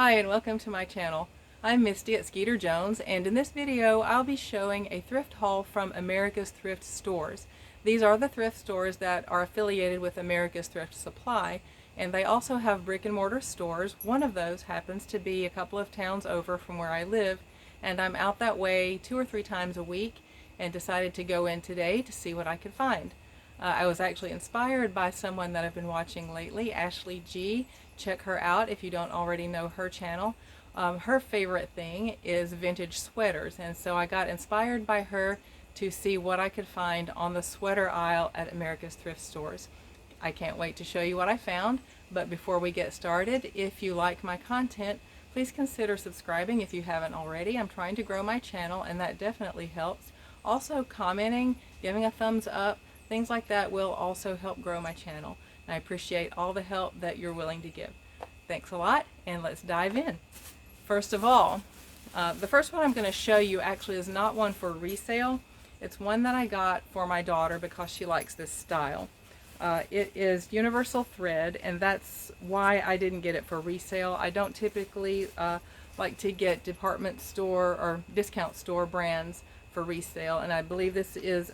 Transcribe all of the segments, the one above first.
Hi and welcome to my channel. I'm Misty at SkeeterJones, and in this video I'll be showing a thrift haul from America's Thrift stores. These are the thrift stores that are affiliated with America's Thrift Supply, and they also have brick and mortar stores. One of those happens to be a couple of towns over from where I live, and I'm out that way 2 or 3 times a week and decided to go in today to see what I could find. I was actually inspired by someone that I've been watching lately, Ashley G. Check her out if you don't already know her channel. Her favorite thing is vintage sweaters, and so I got inspired by her to see what I could find on the sweater aisle at America's Thrift stores. I can't wait to show you what I found, but before we get started, if you like my content, please consider subscribing if you haven't already. I'm trying to grow my channel, and that definitely helps. Also, commenting, giving a thumbs up, things like that will also help grow my channel. And I appreciate all the help that you're willing to give. Thanks a lot, and let's dive in. First of all, the first one I'm going to show you actually is not one for resale. It's one that I got for my daughter because she likes this style. It is universal thread, and that's why I didn't get it for resale. I don't typically like to get department store or discount store brands for resale, and I believe this is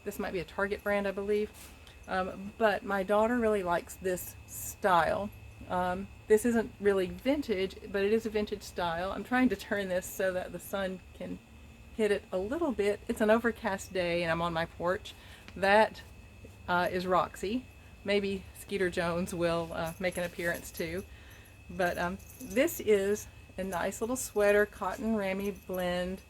this might be a Target brand, I believe. But my daughter really likes this style. This isn't really vintage, but it is a vintage style. I'm trying to turn this so that the sun can hit it a little bit. It's an overcast day and I'm on my porch. That is Roxy. Maybe SkeeterJones will make an appearance too. But this is a nice little sweater, cotton ramie blend.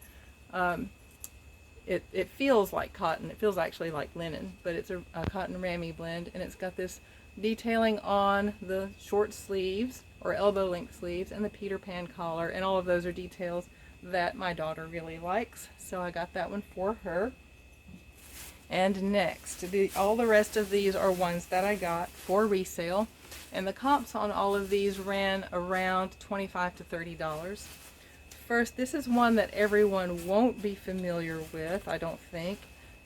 It feels like cotton. It feels actually like linen, but it's a cotton ramie blend, and it's got this detailing on the short sleeves or elbow length sleeves and the Peter Pan collar, and all of those are details that my daughter really likes, so I got that one for her. And next, all the rest of these are ones that I got for resale, and the comps on all of these ran around $25 to $30. First, this is one that everyone won't be familiar with, I don't think.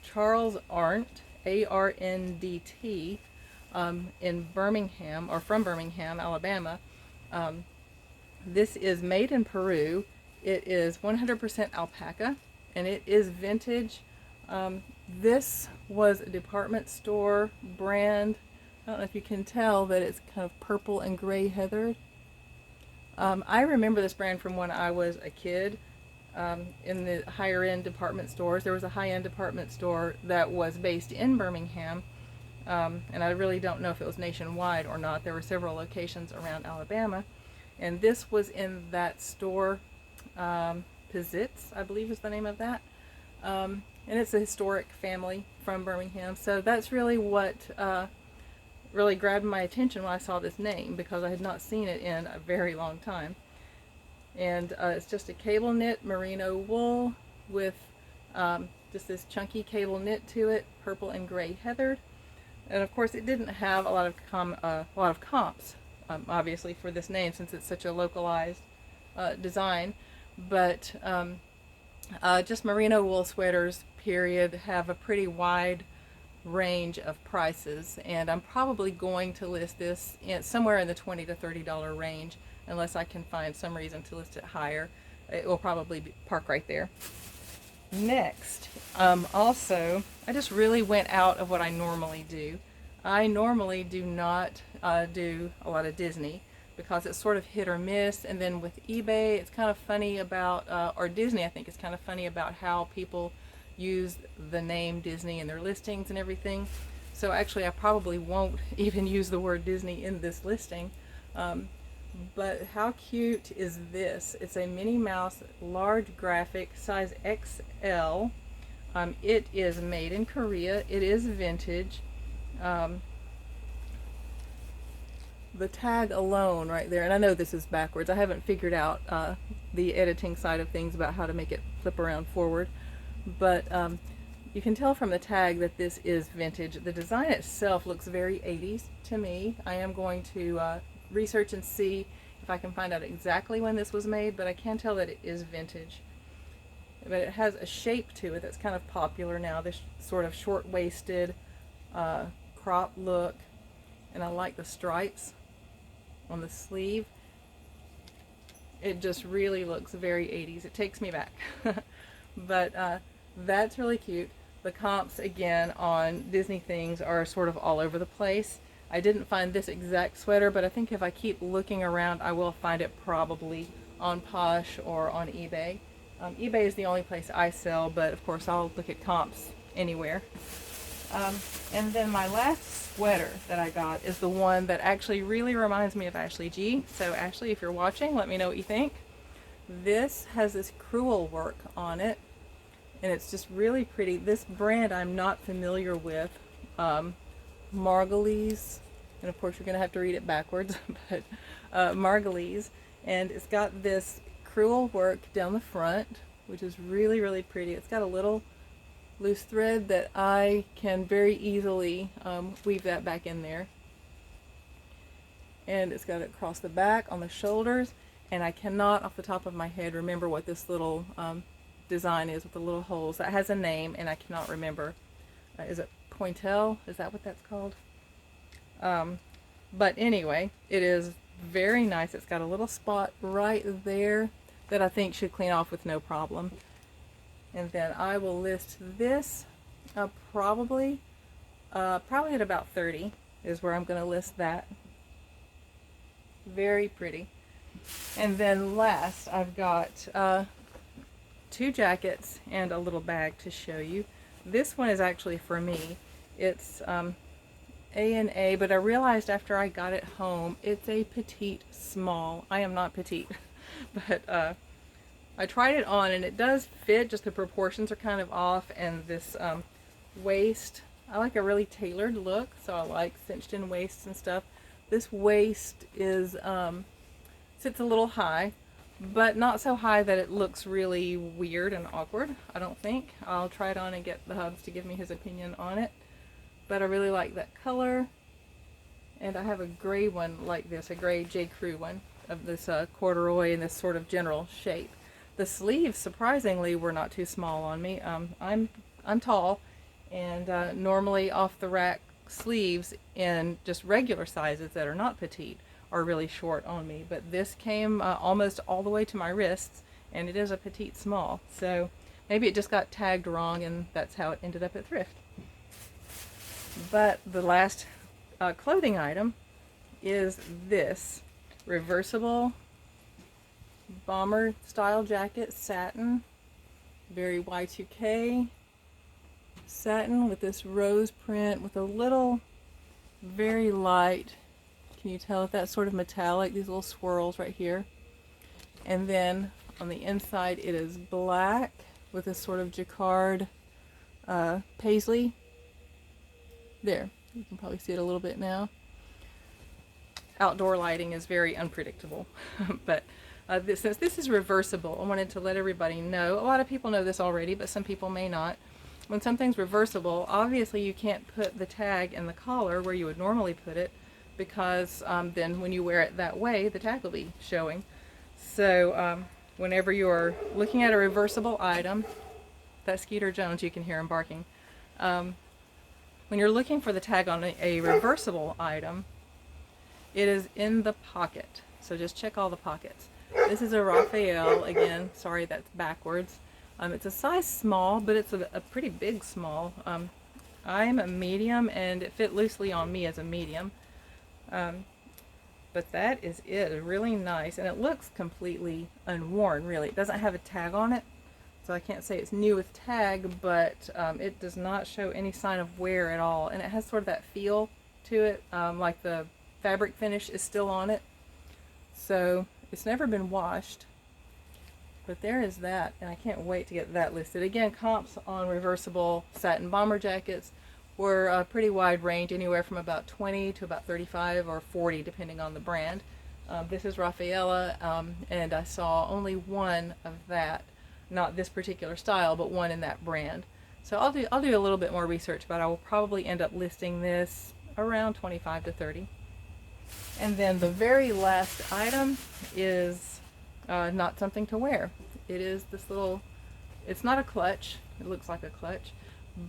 Charles Arndt, A-R-N-D-T, in Birmingham, or from Birmingham, Alabama. This is made in Peru. It is 100% alpaca, and it is vintage. This was a department store brand. I don't know if you can tell that it's kind of purple and gray heathered. I remember this brand from when I was a kid in the higher end department stores. There was a high-end department store that was based in Birmingham, and I really don't know if it was nationwide or not. There were several locations around Alabama, and this was in that store. Pizitz, I believe is the name of that, and it's a historic family from Birmingham, so that's really what really grabbed my attention when I saw this name, because I had not seen it in a very long time. And it's just a cable knit merino wool with just this chunky cable knit to it, purple and gray heathered. And of course it didn't have a lot of comps, obviously, for this name, since it's such a localized design. But just merino wool sweaters, period, have a pretty wide range of prices, and I'm probably going to list this somewhere in the $20 to $30 range, unless I can find some reason to list it higher. It will probably park right there. Next, also, I just really went out of what I normally do. I normally do not do a lot of Disney, because it's sort of hit or miss, and then with eBay, it's kind of funny about, or Disney, I think, is kind of funny about how people use the name Disney in their listings and everything. So actually I probably won't even use the word Disney in this listing. But how cute is this? It's a Minnie Mouse large graphic, size XL. It is made in Korea. It is vintage. The tag alone right there, and I know this is backwards. I haven't figured out the editing side of things about how to make it flip around forward. But you can tell from the tag that this is vintage. The design itself looks very 80s to me. I am going to research and see if I can find out exactly when this was made, but I can tell that it is vintage. But it has a shape to it that's kind of popular now, this sort of short-waisted crop look, and I like the stripes on the sleeve. It just really looks very 80s. It takes me back. But that's really cute. The comps again on Disney things are sort of all over the place. I didn't find this exact sweater, but I think if I keep looking around, I will find it probably on Posh or on eBay. eBay is the only place I sell, but of course I'll look at comps anywhere. And then my last sweater that I got is the one that actually really reminds me of Ashley G. So Ashley, if you're watching, let me know what you think. This has this crewel work on it, and it's just really pretty. This brand I'm not familiar with, Margulies, and of course you're going to have to read it backwards, but Margulies, and it's got this crewel work down the front, which is really, really pretty. It's got a little loose thread that I can very easily weave that back in there. And it's got it across the back on the shoulders, and I cannot off the top of my head remember what this little design is with the little holes. That has a name and I cannot remember. Is it pointelle? Is that what that's called? But anyway, it is very nice. It's got a little spot right there that I think should clean off with no problem. And then I will list this probably at about 30 is where I'm going to list that. Very pretty. And then last, I've got 2 jackets and a little bag to show you. This one is actually for me. It's A&A, but I realized after I got it home, it's a petite small. I am not petite, but I tried it on and it does fit, just the proportions are kind of off, and this waist, I like a really tailored look, so I like cinched in waists and stuff. This waist is sits a little high, but not so high that it looks really weird and awkward, I don't think. I'll try it on and get the hubs to give me his opinion on it, but I really like that color. And I have a gray one like this, a gray J. Crew one of this corduroy in this sort of general shape. The sleeves, surprisingly, were not too small on me. I'm tall, and normally off-the-rack sleeves in just regular sizes that are not petite are really short on me. But this came almost all the way to my wrists, and it is a petite small. So maybe it just got tagged wrong, and that's how it ended up at Thrift. But the last clothing item is this reversible bomber style jacket, satin, very Y2K satin with this rose print with a little very light, can you tell if that's sort of metallic, these little swirls right here. And then on the inside it is black with this sort of jacquard paisley. There, you can probably see it a little bit now. Outdoor lighting is very unpredictable, but since this is reversible, I wanted to let everybody know. A lot of people know this already, but some people may not. When something's reversible, obviously you can't put the tag in the collar where you would normally put it, because then when you wear it that way, the tag will be showing. So whenever you're looking at a reversible item, that's SkeeterJones, you can hear him barking. When you're looking for the tag on a reversible item, it is in the pocket. So just check all the pockets. This is a Raphael, again, sorry that's backwards. It's a size small, but it's a pretty big small. I'm a medium, and it fit loosely on me as a medium. But that is it, really nice, and it looks completely unworn, really. It doesn't have a tag on it, so I can't say it's new with tag, but it does not show any sign of wear at all. And it has sort of that feel to it, like the fabric finish is still on it. So it's never been washed, but there is that, and I can't wait to get that listed. Again, comps on reversible satin bomber jackets were a pretty wide range, anywhere from about 20 to about 35 or 40 depending on the brand. This is Rafaela, and I saw only one of that, not this particular style, but one in that brand. So I'll do a little bit more research, but I will probably end up listing this around 25 to 30. And then the very last item is not something to wear. It is this little, it's not a clutch, it looks like a clutch,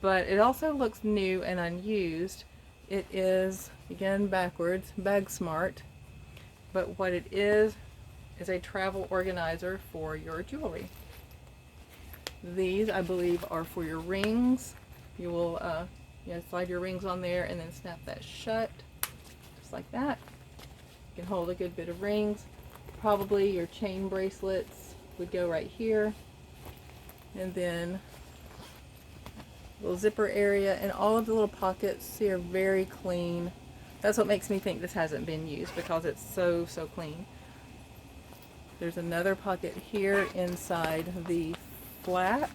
but it also looks new and unused. It is, again backwards, bag smart, but what it is is a travel organizer for your jewelry. These, I believe, are for your rings. You will slide your rings on there and then snap that shut, just like that. You can hold a good bit of rings. Probably your chain bracelets would go right here. And then little zipper area, and all of the little pockets, see, are very clean. That's what makes me think this hasn't been used, because it's so clean. There's another pocket here inside the flap,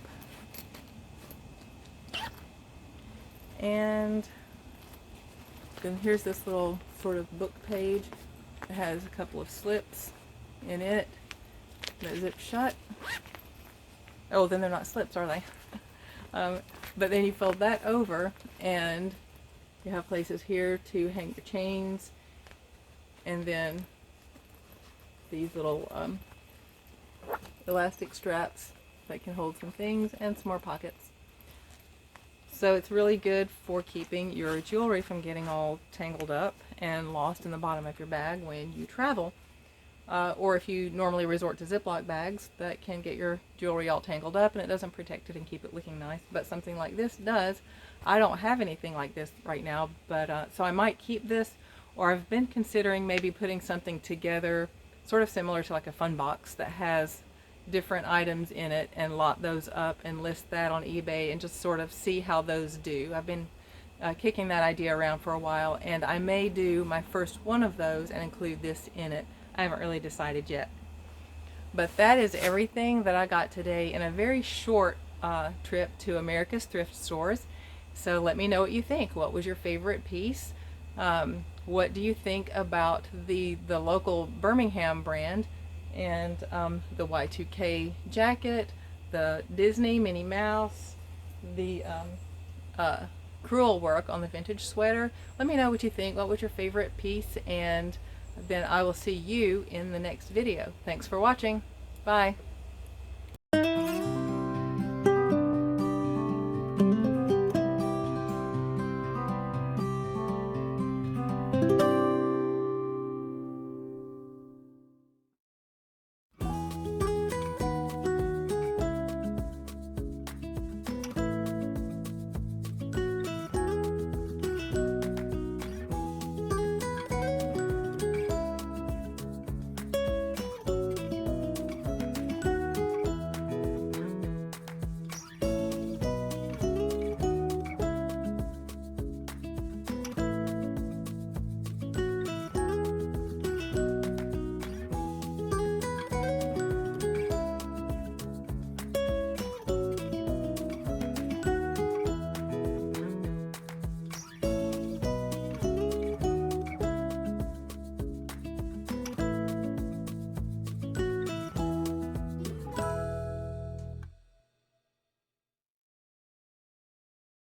and then here's this little sort of book page. It has a couple of slips in it that zip shut. Oh, then they're not slips, are they? But then you fold that over, and you have places here to hang your chains, and then these little elastic straps that can hold some things, and some more pockets. So it's really good for keeping your jewelry from getting all tangled up and lost in the bottom of your bag when you travel. Or if you normally resort to Ziploc bags, that can get your jewelry all tangled up and it doesn't protect it and keep it looking nice. But something like this does. I don't have anything like this right now, but so I might keep this, or I've been considering maybe putting something together sort of similar to like a fun box that has different items in it, and lot those up and list that on eBay and just sort of see how those do. I've been kicking that idea around for a while, and I may do my first one of those and include this in it. I haven't really decided yet. But that is everything that I got today in a very short trip to America's thrift stores. So let me know what you think. What was your favorite piece? What do you think about the local Birmingham brand, and the Y2K jacket, the Disney Minnie Mouse, the crewel work on the vintage sweater? Let me know what you think. What was your favorite piece? And then I will see you in the next video. Thanks for watching. Bye.